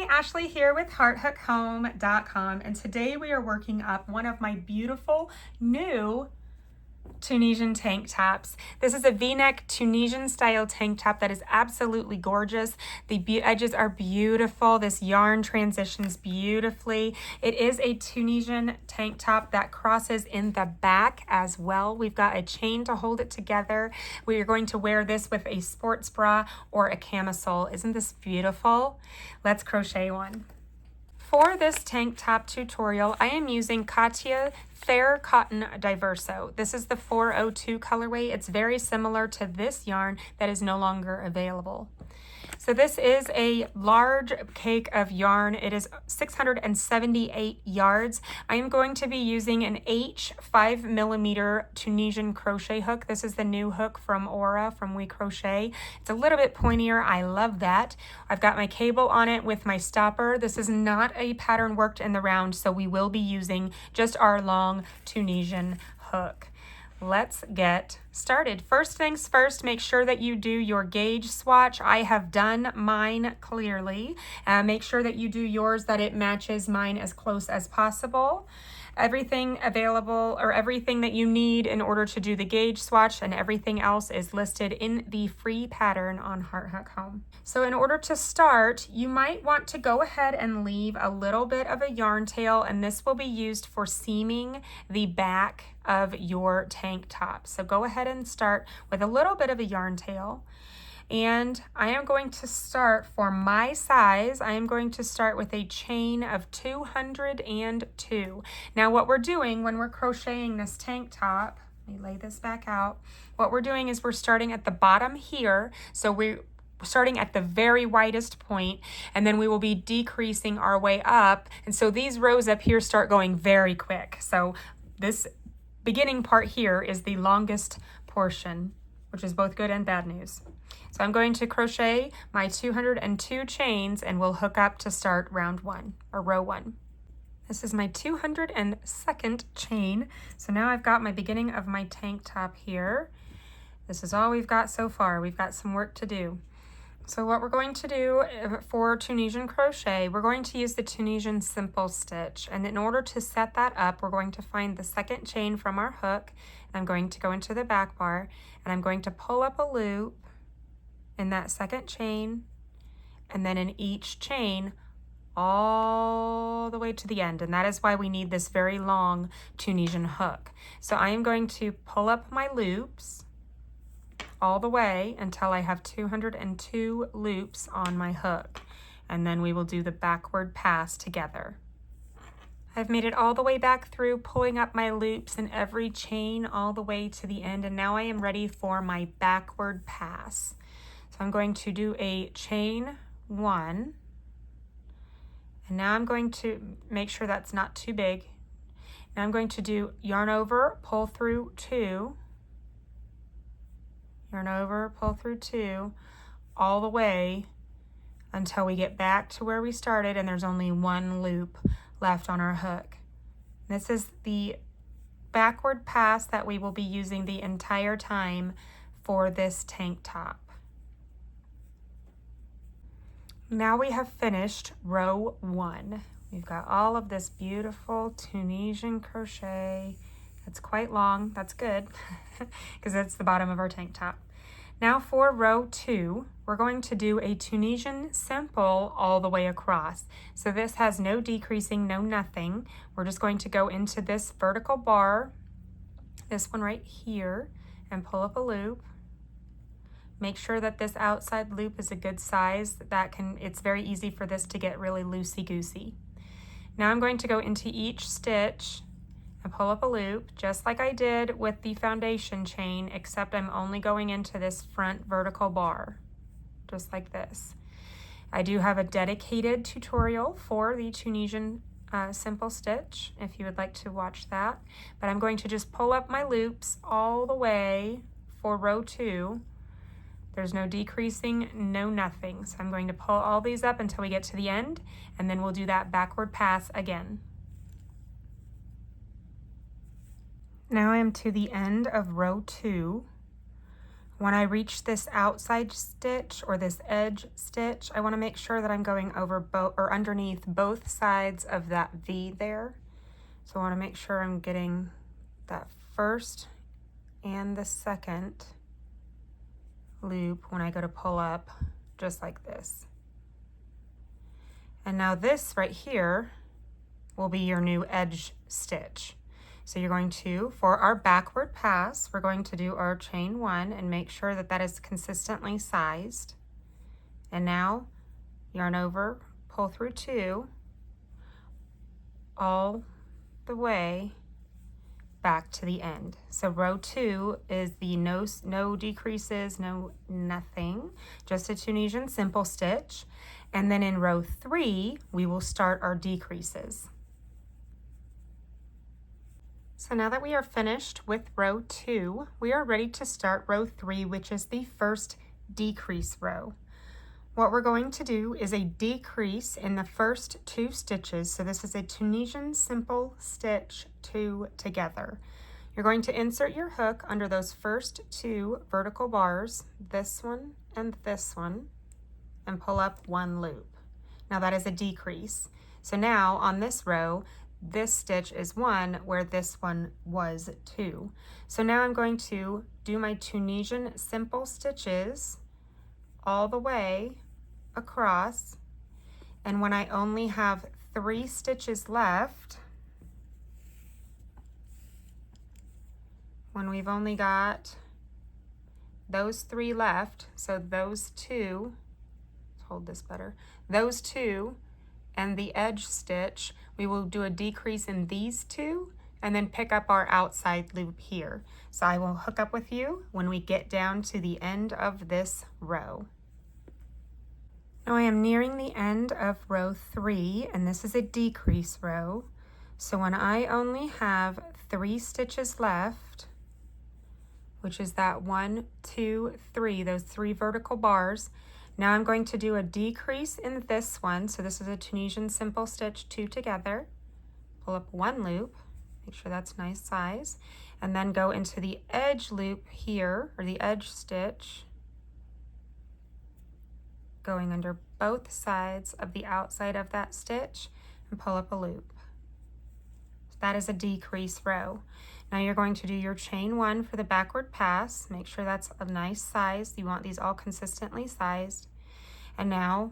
Hi, Ashley here with hearthookhome.com, and today we are working up one of my beautiful new Tunisian tank tops. This is a V-neck Tunisian style tank top that is absolutely gorgeous. The edges are beautiful. This yarn transitions beautifully. It is a Tunisian tank top that crosses in the back as well. We've got a chain to hold it together. We are going to wear this with a sports bra or a camisole. Isn't this beautiful? Let's crochet one. For this tank top tutorial, I am using Katia Fair Cotton Diverso. This is the 402 colorway. It's very similar to this yarn that is no longer available. So this is a large cake of yarn. It is 678 yards. I am going to be using an H 5mm Tunisian crochet hook. This is the new hook from Aura from We Crochet. It's a little bit pointier. I love that. I've got my cable on it with my stopper. This is not a pattern worked in the round, so we will be using just our long Tunisian hook. Let's get started. First things first, make sure that you do your gauge swatch. I have done mine clearly. Make sure that you do yours that it matches mine as close as possible. Everything available or everything that you need in order to do the gauge swatch and everything else is listed in the free pattern on Heart Hook Home. So in order to start, you might want to go ahead and leave a little bit of a yarn tail, and this will be used for seaming the back of your tank top. So go ahead and start with a little bit of a yarn tail. And I am going to start, for my size, I am going to start with a chain of 202. Now what we're doing when we're crocheting this tank top, let me lay this back out. What we're doing is we're starting at the bottom here. So we're starting at the very widest point, and then we will be decreasing our way up. And so these rows up here start going very quick. So this beginning part here is the longest portion, which is both good and bad news. So I'm going to crochet my 202 chains and we'll hook up to start round one or row one. This is my 202nd chain. So now I've got my beginning of my tank top here. This is all we've got so far. We've got some work to do. So what we're going to do for Tunisian crochet, we're going to use the Tunisian Simple Stitch. And in order to set that up, we're going to find the second chain from our hook. And I'm going to go into the back bar and I'm going to pull up a loop in that second chain, and then in each chain all the way to the end. And that is why we need this very long Tunisian hook. So I am going to pull up my loops all the way until I have 202 loops on my hook, and then we will do the backward pass together. I've made it all the way back through, pulling up my loops in every chain all the way to the end, and now I am ready for my backward pass. So I'm going to do a chain one, and now I'm going to make sure that's not too big. Now I'm going to do yarn over, pull through two, yarn over, pull through two, all the way until we get back to where we started and there's only one loop left on our hook. This is the backward pass that we will be using the entire time for this tank top. Now we have finished row one. We've got all of this beautiful Tunisian crochet. It's quite long. That's good because that's the bottom of our tank top. Now for row two, we're going to do a Tunisian simple all the way across. So this has no decreasing, no nothing. We're just going to go into this vertical bar, this one right here, and pull up a loop. Make sure that this outside loop is a good size. It's very easy for this to get really loosey-goosey. Now I'm going to go into each stitch and pull up a loop, just like I did with the foundation chain, except I'm only going into this front vertical bar, just like this. I do have a dedicated tutorial for the Tunisian Simple Stitch, if you would like to watch that. But I'm going to just pull up my loops all the way for row two. There's no decreasing, no nothing. So I'm going to pull all these up until we get to the end, and then we'll do that backward pass again. Now I am to the end of row two. When I reach this outside stitch or this edge stitch, I want to make sure that I'm going over both or underneath both sides of that V there. So I want to make sure I'm getting that first and the second loop when I go to pull up, just like this. And now this right here will be your new edge stitch. So you're going to, for our backward pass, we're going to do our chain 1 and make sure that that is consistently sized. And now yarn over, pull through 2, all the way back to the end. So row 2 is the no decreases, nothing, just a Tunisian simple stitch. And then in row 3, we will start our decreases. So now that we are finished with row 2, we are ready to start row 3, which is the first decrease row. What we're going to do is a decrease in the first 2 stitches. So this is a Tunisian Simple Stitch 2 together. You're going to insert your hook under those first 2 vertical bars, this one and this one, and pull up 1 loop. Now that is a decrease. So now on this row, this stitch is 1 where this one was 2. So now I'm going to do my Tunisian simple stitches all the way across, and when I only have 3 stitches left, when we've only got those 3 left, so those 2, let's hold this better, those 2 and the edge stitch, we will do a decrease in these 2 and then pick up our outside loop here. So I will hook up with you when we get down to the end of this row. Now I am nearing the end of row 3, and this is a decrease row. So when I only have 3 stitches left, which is that 1, 2, 3, those 3 vertical bars, now I'm going to do a decrease in this one. So this is a Tunisian Simple Stitch 2 together. Pull up 1 loop, make sure that's nice size, and then go into the edge loop here, or the edge stitch, going under both sides of the outside of that stitch, and pull up a loop. So that is a decrease row. Now you're going to do your chain 1 for the backward pass. Make sure that's a nice size. You want these all consistently sized. And now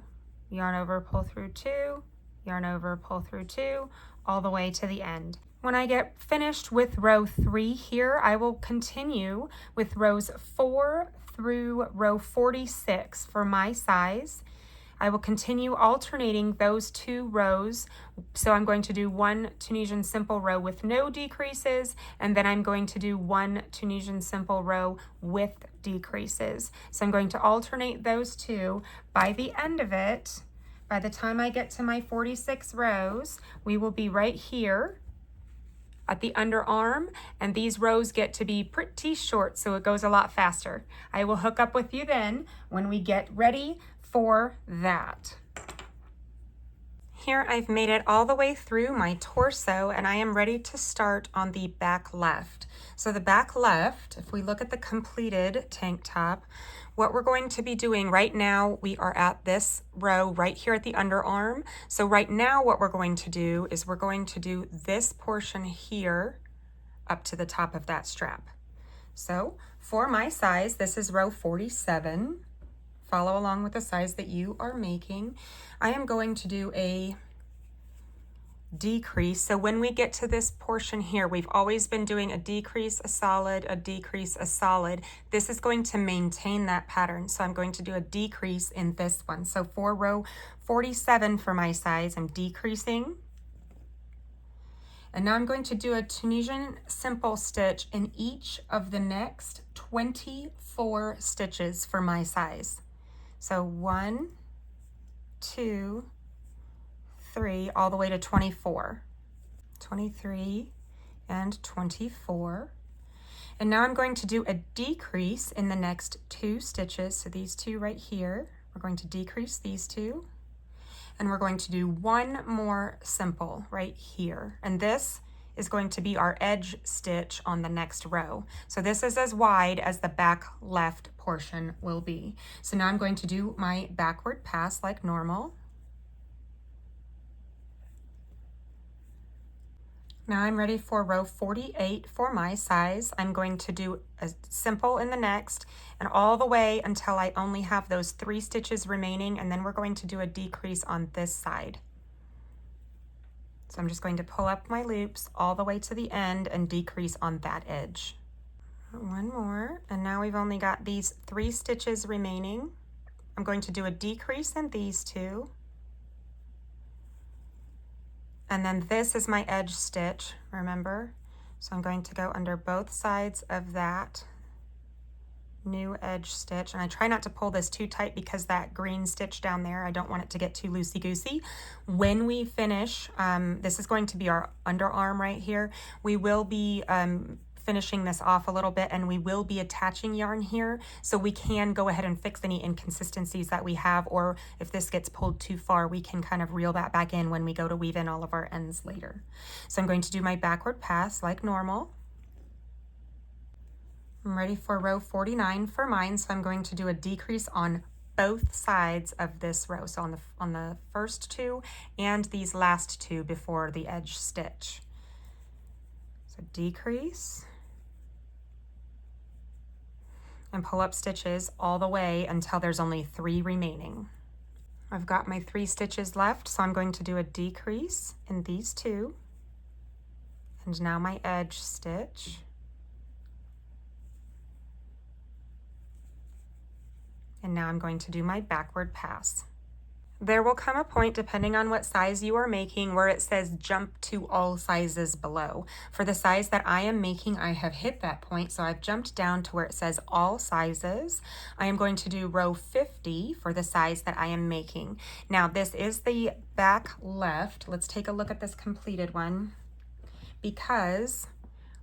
yarn over, pull through 2, yarn over, pull through 2, all the way to the end. When I get finished with row 3 here, I will continue with rows 4 through row 46 for my size. I will continue alternating those 2 rows. So I'm going to do 1 Tunisian simple row with no decreases, and then I'm going to do 1 Tunisian simple row with decreases. So I'm going to alternate those 2. By the end of it, by the time I get to my 46 rows, we will be right here at the underarm, and these rows get to be pretty short, so it goes a lot faster. I will hook up with you then when we get ready for that. Here I've made it all the way through my torso, and I am ready to start on the back left. So the back left, if we look at the completed tank top, what we're going to be doing right now, we are at this row right here at the underarm. So right now what we're going to do is we're going to do this portion here up to the top of that strap. So for my size, this is row 47. Follow along with the size that you are making. I am going to do a decrease. So when we get to this portion here, we've always been doing a decrease, a solid, a decrease, a solid. This is going to maintain that pattern. So I'm going to do a decrease in this one. So for row 47 for my size, I'm decreasing. And now I'm going to do a Tunisian simple stitch in each of the next 24 stitches for my size. So 1, 2, 3, all the way to 24, 23, and 24. And now I'm going to do a decrease in the next 2 stitches. So these 2 right here, we're going to decrease these 2. And we're going to do 1 more simple right here. And this is going to be our edge stitch on the next row. So this is as wide as the back left portion will be. So now I'm going to do my backward pass like normal. Now I'm ready for row 48 for my size. I'm going to do a simple in the next and all the way until I only have those 3 stitches remaining, and then we're going to do a decrease on this side. So I'm just going to pull up my loops all the way to the end and decrease on that edge. One more, and now we've only got these 3 stitches remaining. I'm going to do a decrease in these 2. And then this is my edge stitch, remember? So I'm going to go under both sides of that new edge stitch. And I try not to pull this too tight because that green stitch down there, I don't want it to get too loosey-goosey. When we finish, this is going to be our underarm right here. We will be finishing this off a little bit, and we will be attaching yarn here, so we can go ahead and fix any inconsistencies that we have, or if this gets pulled too far, we can kind of reel that back in when we go to weave in all of our ends later. So I'm going to do my backward pass like normal. I'm ready for row 49 for mine, so I'm going to do a decrease on both sides of this row, so on the first 2 and these last 2 before the edge stitch. So decrease and pull up stitches all the way until there's only 3 remaining. I've got my 3 stitches left, so I'm going to do a decrease in these 2, and now my edge stitch. And now I'm going to do my backward pass. There will come a point, depending on what size you are making, where it says jump to all sizes below. For the size that I am making, I have hit that point, so I've jumped down to where it says all sizes. I am going to do row 50 for the size that I am making. Now this is the back left. Let's take a look at this completed one, because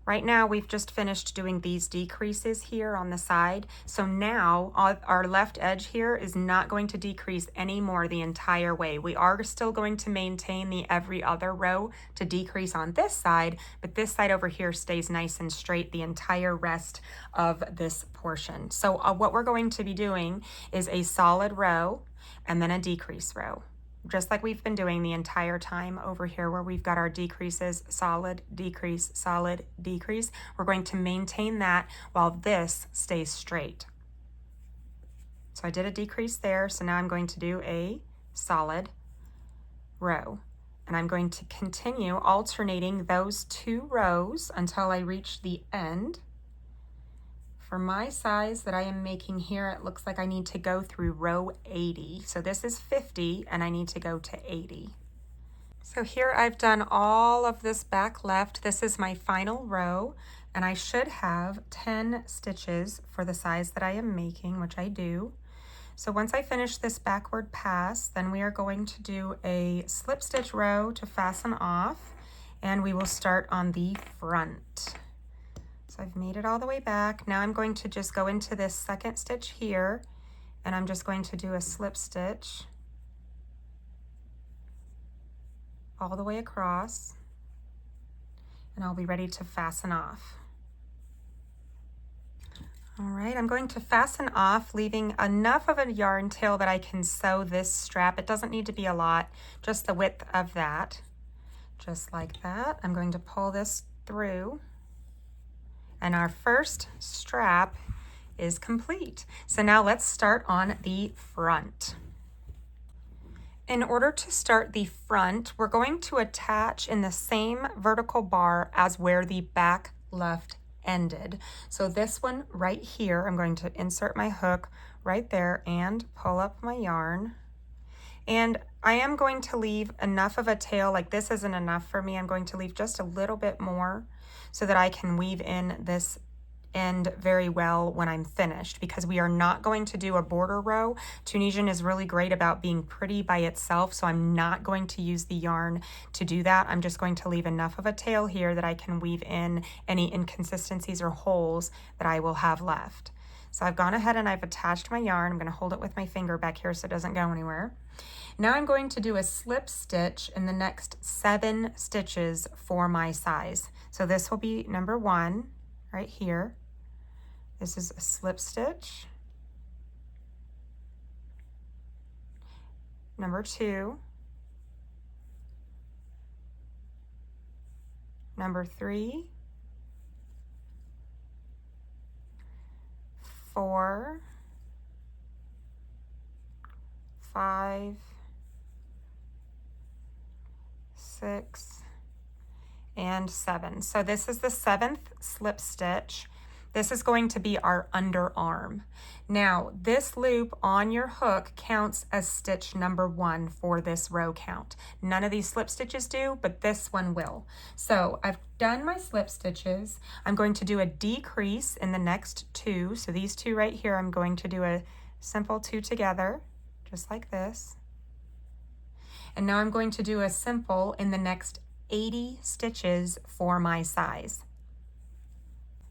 right now we've just finished doing these decreases here on the side. So now our left edge here is not going to decrease anymore the entire way. We are still going to maintain the every other row to decrease on this side, but this side over here stays nice and straight the entire rest of this portion. So what we're going to be doing is a solid row and then a decrease row, just like we've been doing the entire time over here, where we've got our decreases, solid, decrease, solid, decrease. We're going to maintain that while this stays straight. So I did a decrease there, so now I'm going to do a solid row. And I'm going to continue alternating those 2 rows until I reach the end. For my size that I am making here, it looks like I need to go through row 80. So this is 50 and I need to go to 80. So here I've done all of this back left. This is my final row, and I should have 10 stitches for the size that I am making, which I do. So once I finish this backward pass, then we are going to do a slip stitch row to fasten off, and we will start on the front. So I've made it all the way back. Now I'm going to just go into this second stitch here, and I'm just going to do a slip stitch all the way across, and I'll be ready to fasten off. All right, I'm going to fasten off, leaving enough of a yarn tail that I can sew this strap. It doesn't need to be a lot, just the width of that, just like that. I'm going to pull this through, and our first strap is complete. So now let's start on the front. In order to start the front, we're going to attach in the same vertical bar as where the back left ended. So this one right here, I'm going to insert my hook right there and pull up my yarn. And I am going to leave enough of a tail, like this isn't enough for me. I'm going to leave just a little bit more so that I can weave in this end very well when I'm finished, because we are not going to do a border row. Tunisian is really great about being pretty by itself, so I'm not going to use the yarn to do that. I'm just going to leave enough of a tail here that I can weave in any inconsistencies or holes that I will have left. So I've gone ahead and I've attached my yarn. I'm going to hold it with my finger back here so it doesn't go anywhere. Now I'm going to do a slip stitch in the next 7 stitches for my size. So this will be number 1 right here. This is a slip stitch. Number 2. Number 3. 4. 5, 6, and 7. So this is the 7th slip stitch. This is going to be our underarm. Now, this loop on your hook counts as stitch number 1 for this row count. None of these slip stitches do, but this one will. So I've done my slip stitches. I'm going to do a decrease in the next 2. So these 2 right here, I'm going to do a simple 2 together, just like this. And now I'm going to do a simple in the next 80 stitches for my size.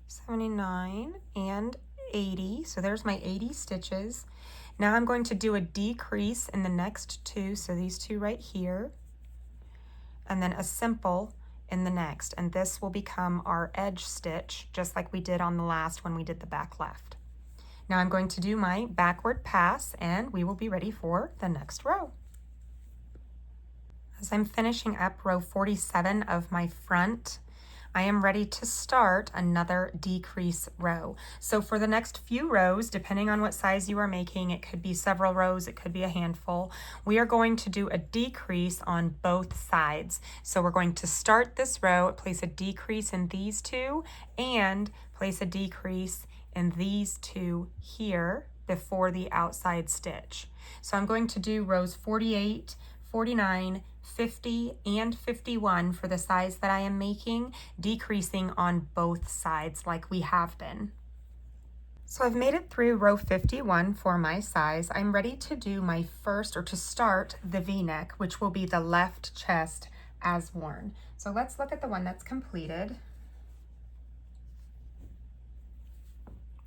79 and 80, so there's my 80 stitches. Now I'm going to do a decrease in the next 2, so these 2 right here, and then a simple in the next, and this will become our edge stitch, just like we did on the last when we did the back left. Now I'm going to do my backward pass, and we will be ready for the next row. As I'm finishing up row 47 of my front, I am ready to start another decrease row. So for the next few rows, depending on what size you are making, it could be several rows, it could be a handful, we are going to do a decrease on both sides. So we're going to start this row, place a decrease in these 2, and place a decrease in these 2 here before the outside stitch. So I'm going to do rows 48, 49, 50, and 51 for the size that I am making, decreasing on both sides like we have been. So I've made it through row 51 for my size. I'm ready to do my first, or to start the V-neck, which will be the left chest as worn. So let's look at the one that's completed.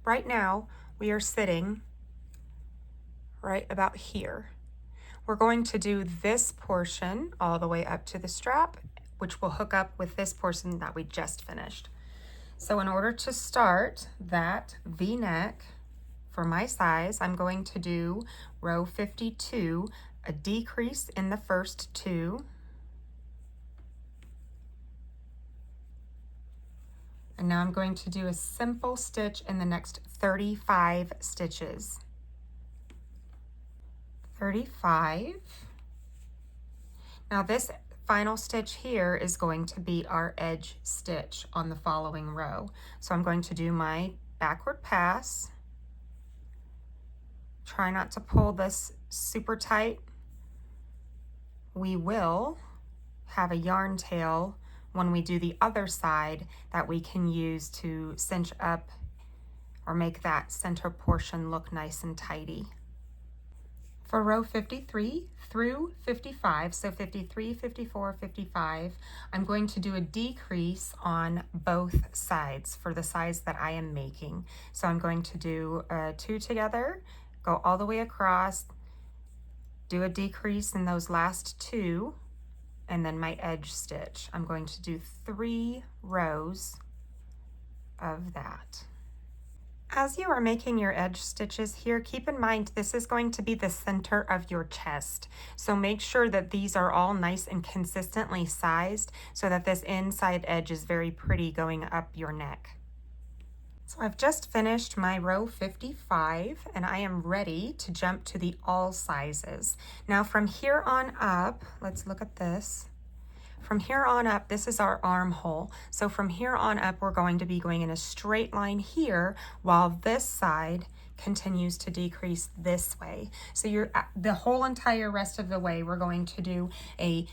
Right now, we are sitting right about here. We're going to do this portion all the way up to the strap, which will hook up with this portion that we just finished. So in order to start that V-neck for my size, I'm going to do row 52, a decrease in the first 2, and now I'm going to do a simple stitch in the next 35 stitches. 35. Now this final stitch here is going to be our edge stitch on the following row. So I'm going to do my backward pass. Try not to pull this super tight. We will have a yarn tail when we do the other side that we can use to cinch up or make that center portion look nice and tidy. For row 53 through 55, so 53, 54, 55, I'm going to do a decrease on both sides for the size that I am making. So I'm going to do 2 together, go all the way across, do a decrease in those last 2, and then my edge stitch. I'm going to do 3 rows of that. As you are making your edge stitches here, keep in mind this is going to be the center of your chest. So make sure that these are all nice and consistently sized so that this inside edge is very pretty going up your neck. So I've just finished my row 55 and I am ready to jump to the all sizes. Now from here on up, let's look at this. From here on up, this is our armhole. So from here on up, we're going to be going in a straight line here while this side continues to decrease this way. So the whole entire rest of the way, we're going to do a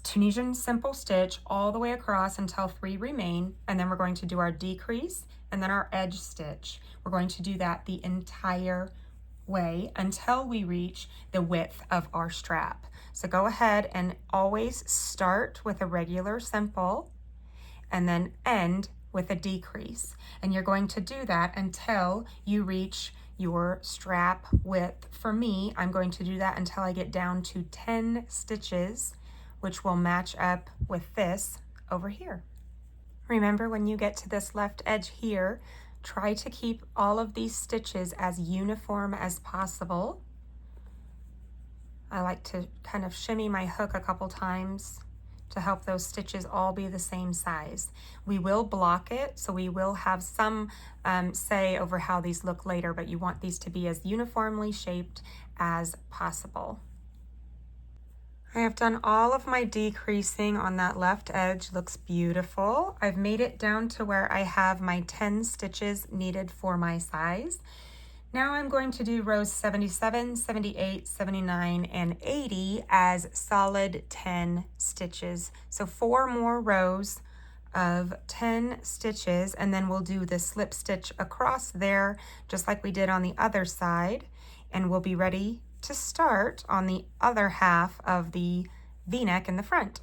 Tunisian simple stitch all the way across until 3 remain, and then we're going to do our decrease and then our edge stitch. We're going to do that the entire way until we reach the width of our strap. So go ahead and always start with a regular simple and then end with a decrease. And you're going to do that until you reach your strap width. For me, I'm going to do that until I get down to 10 stitches, which will match up with this over here. Remember, when you get to this left edge here, try to keep all of these stitches as uniform as possible. I like to kind of shimmy my hook a couple times to help those stitches all be the same size. We will block it, so we will have some say over how these look later, but you want these to be as uniformly shaped as possible. I have done all of my decreasing on that left edge. Looks beautiful. I've made it down to where I have my 10 stitches needed for my size. Now I'm going to do rows 77, 78, 79, and 80 as solid 10 stitches. So 4 more rows of 10 stitches, and then we'll do the slip stitch across there, just like we did on the other side, and we'll be ready to start on the other half of the V-neck in the front.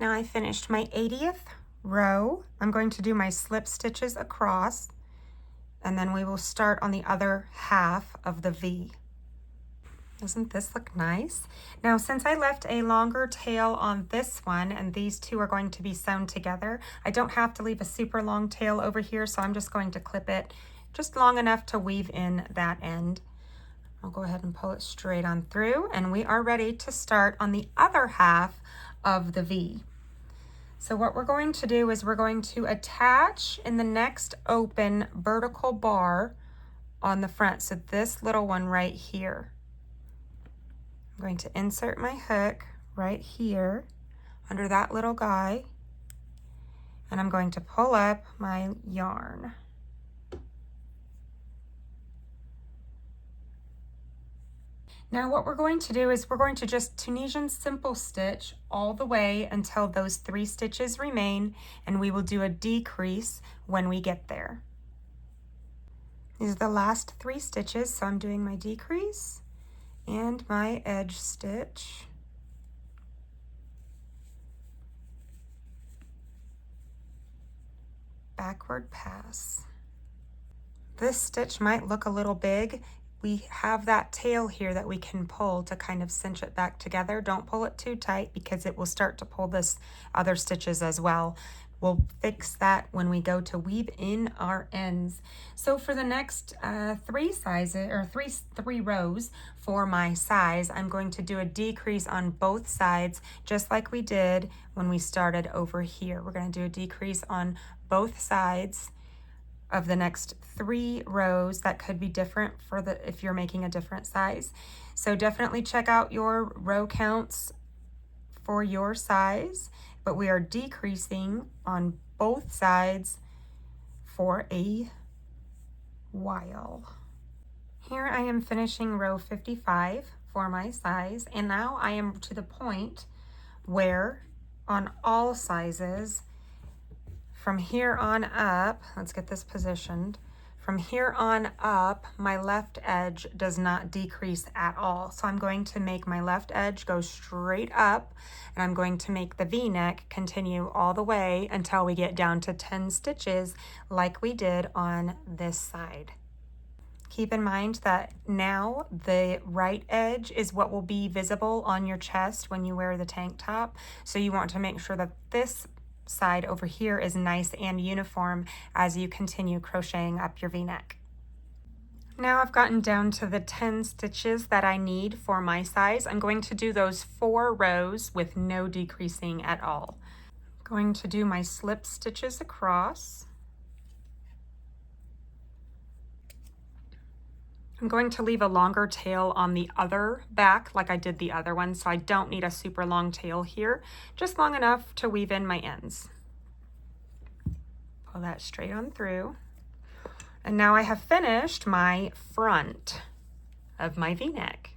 Now I finished my 80th row. I'm going to do my slip stitches across, and then we will start on the other half of the V. Doesn't this look nice? Now, since I left a longer tail on this one, and these two are going to be sewn together, I don't have to leave a super long tail over here, so I'm just going to clip it just long enough to weave in that end. I'll go ahead and pull it straight on through, and we are ready to start on the other half of the V. So what we're going to do is we're going to attach in the next open vertical bar on the front. So this little one right here. I'm going to insert my hook right here under that little guy, and I'm going to pull up my yarn. Now what we're going to do is we're going to just Tunisian Simple Stitch all the way until those 3 stitches remain, and we will do a decrease when we get there. These are the last 3 stitches, so I'm doing my decrease and my edge stitch. Backward pass. This stitch might look a little big. We have that tail here that we can pull to kind of cinch it back together. Don't pull it too tight because it will start to pull this other stitches as well. We'll fix that when we go to weave in our ends. So for the next 3 sizes, or three rows for my size, I'm going to do a decrease on both sides, just like we did when we started over here. We're going to do a decrease on both sides of the next 3 rows. That could be different for if you're making a different size. So definitely check out your row counts for your size, but we are decreasing on both sides for a while. Here I am finishing row 55 for my size, and now I am to the point where on all sizes, from here on up, let's get this positioned. From here on up, my left edge does not decrease at all. So I'm going to make my left edge go straight up, and I'm going to make the V-neck continue all the way until we get down to 10 stitches like we did on this side. Keep in mind that now the right edge is what will be visible on your chest when you wear the tank top. So you want to make sure that this side over here is nice and uniform as you continue crocheting up your V-neck. Now I've gotten down to the 10 stitches that I need for my size. I'm going to do those 4 rows with no decreasing at all. I'm going to do my slip stitches across. I'm going to leave a longer tail on the other back like I did the other one, so I don't need a super long tail here, just long enough to weave in my ends. Pull that straight on through. And now I have finished my front of my V-neck.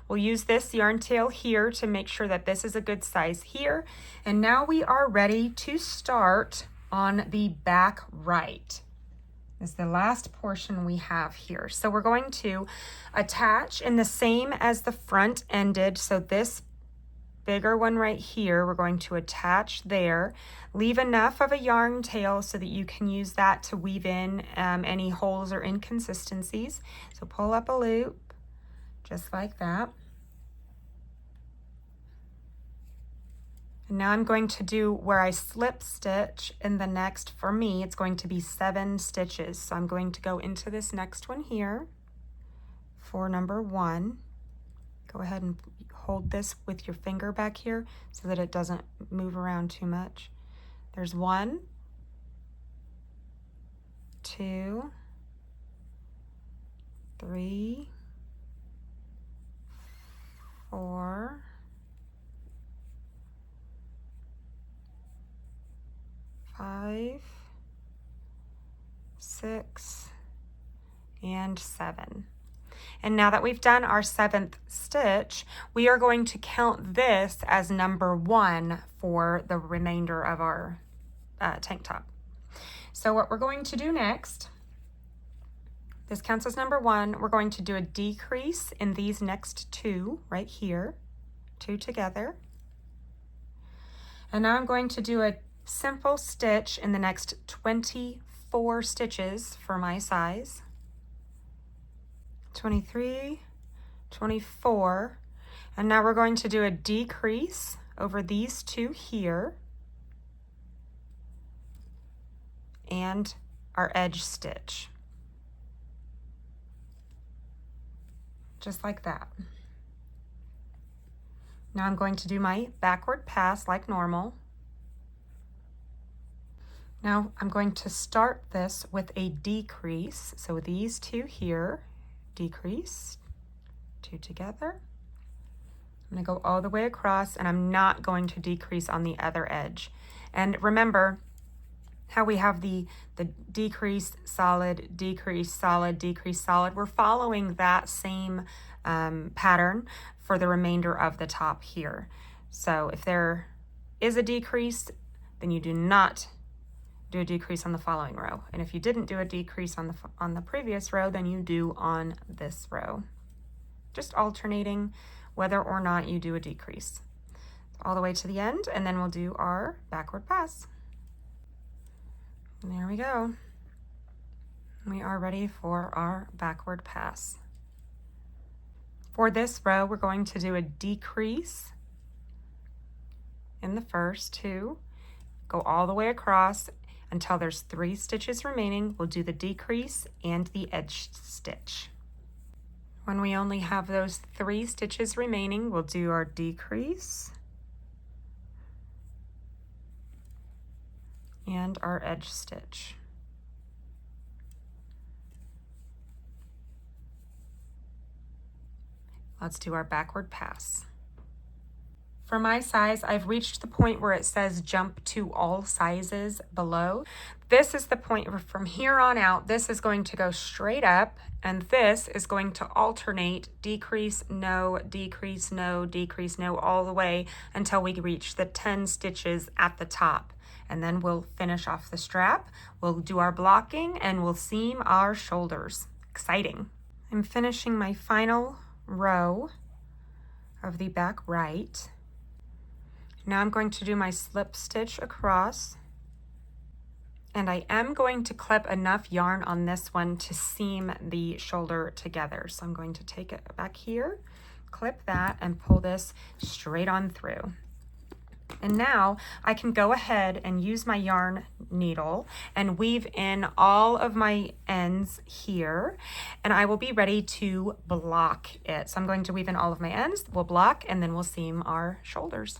We'll use this yarn tail here to make sure that this is a good size here. And now we are ready to start on the back right. Is the last portion we have here. So we're going to attach in the same as the front ended. So this bigger one right here, we're going to attach there. Leave enough of a yarn tail so that you can use that to weave in any holes or inconsistencies. So pull up a loop, just like that. And now I'm going to do where I slip stitch in the next, for me, it's going to be 7 stitches. So I'm going to go into this next one here for number 1. Go ahead and hold this with your finger back here so that it doesn't move around too much. There's 1, 2, 3, 4, 5, 6, and 7. And now that we've done our 7th stitch, we are going to count this as number 1 for the remainder of our tank top. So what we're going to do next, this counts as number 1. We're going to do a decrease in these next 2 right here, 2 together. And now I'm going to do a simple stitch in the next 24 stitches for my size. 23, 24, and now we're going to do a decrease over these 2 here and our edge stitch, just like that. Now I'm going to do my backward pass like normal. Now I'm going to start this with a decrease, so these 2 here, decrease, 2 together. I'm going to go all the way across, and I'm not going to decrease on the other edge. And remember how we have the decrease, solid, decrease, solid, decrease, solid. We're following that same pattern for the remainder of the top here. So if there is a decrease, then you do not do a decrease on the following row. And if you didn't do a decrease on the previous row, then you do on this row. Just alternating whether or not you do a decrease. All the way to the end, and then we'll do our backward pass. And there we go. We are ready for our backward pass. For this row, we're going to do a decrease in the first 2, go all the way across until there's 3 stitches remaining. We'll do the decrease and the edge stitch. When we only have those 3 stitches remaining, we'll do our decrease and our edge stitch. Let's do our backward pass. For my size, I've reached the point where it says jump to all sizes below. This is the point where from here on out, this is going to go straight up, and this is going to alternate decrease, no, decrease, no, decrease, no, all the way until we reach the 10 stitches at the top. And then we'll finish off the strap, we'll do our blocking, and we'll seam our shoulders. Exciting. I'm finishing my final row of the back right. Now I'm going to do my slip stitch across, and I am going to clip enough yarn on this one to seam the shoulder together. So I'm going to take it back here, clip that, and pull this straight on through. And now I can go ahead and use my yarn needle and weave in all of my ends here, and I will be ready to block it. So I'm going to weave in all of my ends, we'll block, and then we'll seam our shoulders.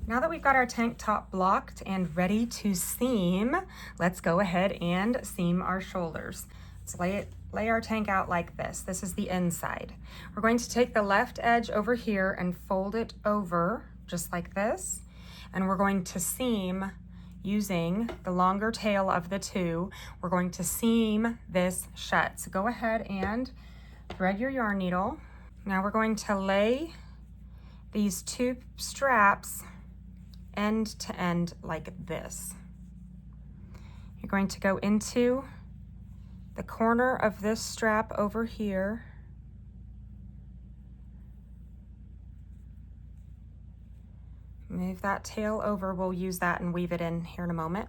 Now that we've got our tank top blocked and ready to seam, let's go ahead and seam our shoulders. Let's lay our tank out like this. This is the inside. We're going to take the left edge over here and fold it over just like this. And we're going to seam using the longer tail of the 2. We're going to seam this shut. So go ahead and thread your yarn needle. Now we're going to lay these 2 straps end to end like this. You're going to go into the corner of this strap over here. Move that tail over. We'll use that and weave it in here in a moment.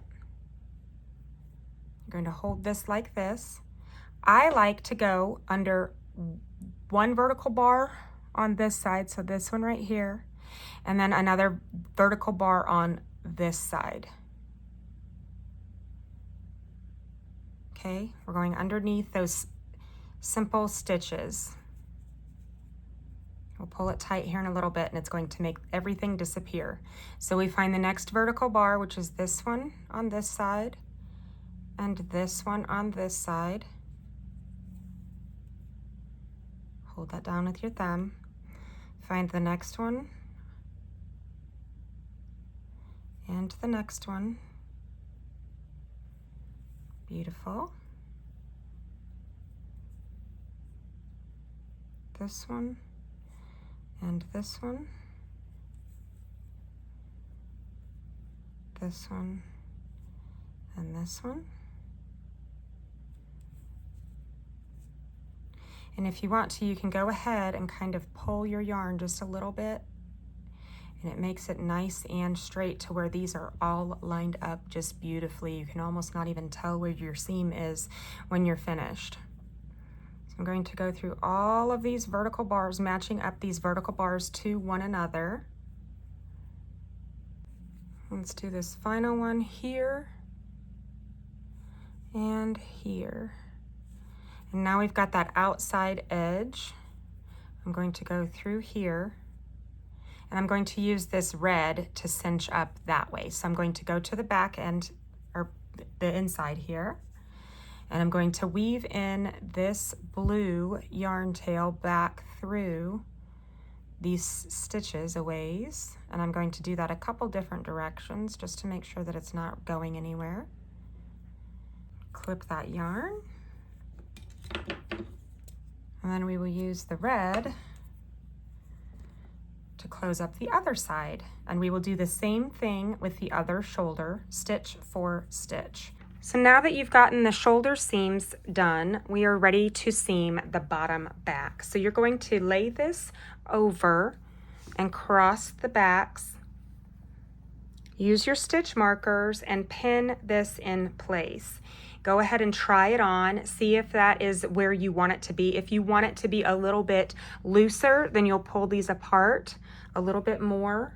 You're going to hold this like this. I like to go under one vertical bar on this side, so this one right here, and then another vertical bar on this side. Okay, we're going underneath those simple stitches. We'll pull it tight here in a little bit and it's going to make everything disappear. So we find the next vertical bar, which is this one on this side and this one on this side. Hold that down with your thumb. Find the next one and the next one. Beautiful. This one and this one. This one and this one. And if you want to, you can go ahead and kind of pull your yarn just a little bit, and it makes it nice and straight to where these are all lined up just beautifully. You can almost not even tell where your seam is when you're finished. So I'm going to go through all of these vertical bars, matching up these vertical bars to one another. Let's do this final one here and here. And now we've got that outside edge. I'm going to go through here, and I'm going to use this red to cinch up that way. So I'm going to go to the back end, or the inside here, and I'm going to weave in this blue yarn tail back through these stitches a ways, and I'm going to do that a couple different directions just to make sure that it's not going anywhere. Clip that yarn. And then we will use the red to close up the other side. And we will do the same thing with the other shoulder, stitch for stitch. So now that you've gotten the shoulder seams done, we are ready to seam the bottom back. So you're going to lay this over and cross the backs. Use your stitch markers and pin this in place. Go ahead and try it on, see if that is where you want it to be. If you want it to be a little bit looser, then you'll pull these apart a little bit more.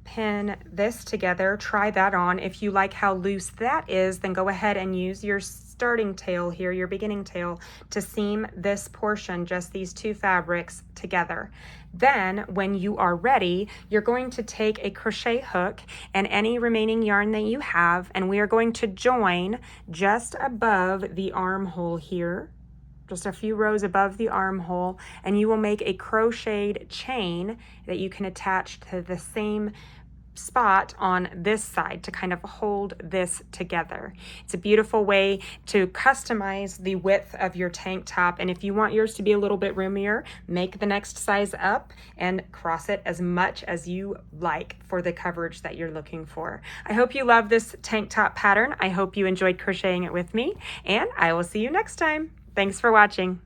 Pin this together, try that on. If you like how loose that is, then go ahead and use your starting tail here, your beginning tail, to seam this portion, just these two fabrics together. Then when you are ready, you're going to take a crochet hook and any remaining yarn that you have, and we are going to join just above the armhole here, just a few rows above the armhole, and you will make a crocheted chain that you can attach to the same spot on this side to kind of hold this together. It's a beautiful way to customize the width of your tank top, and if you want yours to be a little bit roomier, make the next size up and cross it as much as you like for the coverage that you're looking for. I hope you love this tank top pattern. I hope you enjoyed crocheting it with me, and I will see you next time. Thanks for watching.